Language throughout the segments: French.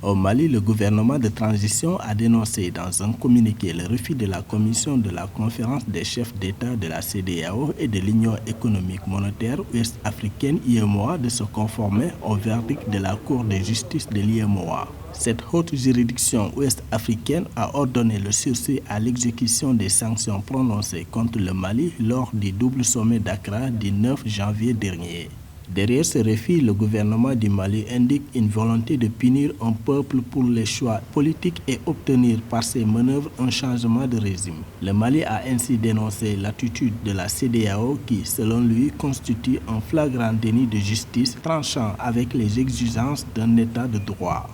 Au Mali, le gouvernement de transition a dénoncé dans un communiqué le refus de la commission de la conférence des chefs d'État de la CEDEAO et de l'Union économique monétaire ouest-africaine (UEMOA) de se conformer au verdict de la Cour de justice de l'UEMOA. Cette haute juridiction ouest-africaine a ordonné le sursis à l'exécution des sanctions prononcées contre le Mali lors du double sommet d'Accra du 9 janvier dernier. Derrière ce refus, le gouvernement du Mali indique une volonté de punir un peuple pour les choix politiques et obtenir par ses manœuvres un changement de régime. Le Mali a ainsi dénoncé l'attitude de la CEDEAO qui, selon lui, constitue un flagrant déni de justice tranchant avec les exigences d'un état de droit.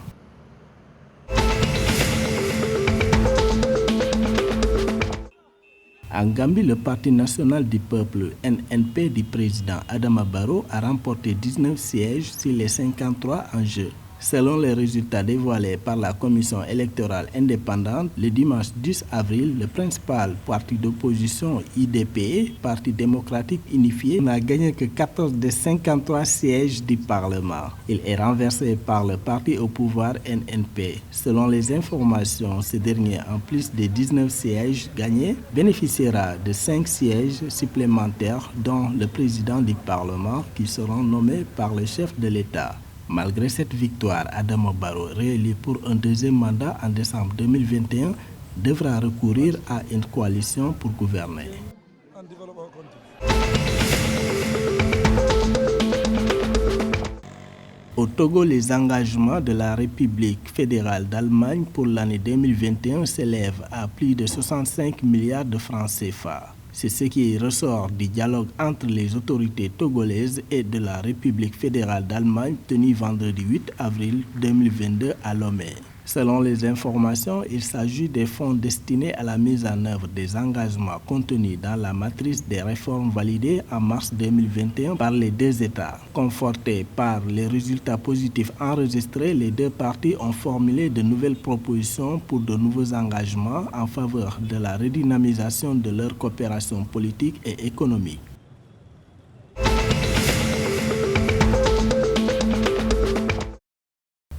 En Gambie, le Parti national du peuple NNP du président Adama Barrow a remporté 19 sièges sur les 53 en jeu. Selon les résultats dévoilés par la commission électorale indépendante, le dimanche 10 avril, le principal parti d'opposition IDP, Parti démocratique unifié, n'a gagné que 14 des 53 sièges du Parlement. Il est renversé par le parti au pouvoir NNP. Selon les informations, ce dernier, en plus des 19 sièges gagnés, bénéficiera de 5 sièges supplémentaires, dont le président du Parlement, qui seront nommés par le chef de l'État. Malgré cette victoire, Adama Barrow, réélu pour un deuxième mandat en décembre 2021, devra recourir à une coalition pour gouverner. Au Togo, les engagements de la République fédérale d'Allemagne pour l'année 2021 s'élèvent à plus de 65 milliards de francs CFA. C'est ce qui ressort du dialogue entre les autorités togolaises et de la République fédérale d'Allemagne tenu vendredi 8 avril 2022 à Lomé. Selon les informations, il s'agit des fonds destinés à la mise en œuvre des engagements contenus dans la matrice des réformes validées en mars 2021 par les deux États. Confortés par les résultats positifs enregistrés, les deux parties ont formulé de nouvelles propositions pour de nouveaux engagements en faveur de la redynamisation de leur coopération politique et économique.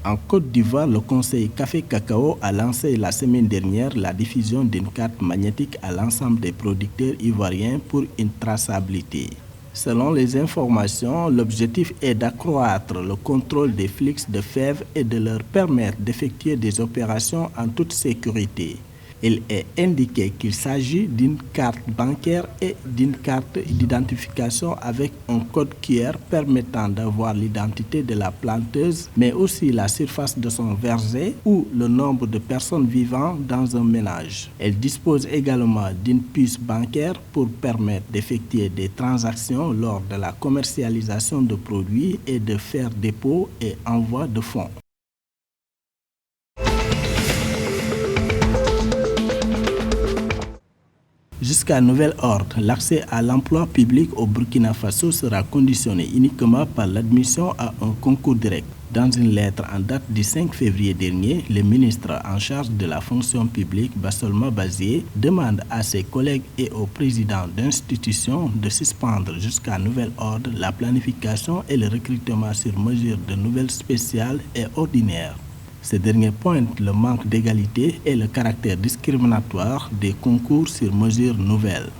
En Côte d'Ivoire, le Conseil Café-Cacao a lancé la semaine dernière la diffusion d'une carte magnétique à l'ensemble des producteurs ivoiriens pour une traçabilité. Selon les informations, l'objectif est d'accroître le contrôle des flux de fèves et de leur permettre d'effectuer des opérations en toute sécurité. Il est indiqué qu'il s'agit d'une carte bancaire et d'une carte d'identification avec un code QR permettant d'avoir l'identité de la planteuse, mais aussi la surface de son verger ou le nombre de personnes vivant dans un ménage. Elle dispose également d'une puce bancaire pour permettre d'effectuer des transactions lors de la commercialisation de produits et de faire dépôt et envoi de fonds. Jusqu'à nouvel ordre, l'accès à l'emploi public au Burkina Faso sera conditionné uniquement par l'admission à un concours direct. Dans une lettre en date du 5 février dernier, le ministre en charge de la fonction publique, Bassolma Bazié, demande à ses collègues et aux présidents d'institutions de suspendre jusqu'à nouvel ordre la planification et le recrutement sur mesure de nouvelles spéciales et ordinaires. Ce dernier pointe le manque d'égalité et le caractère discriminatoire des concours sur mesure nouvelles.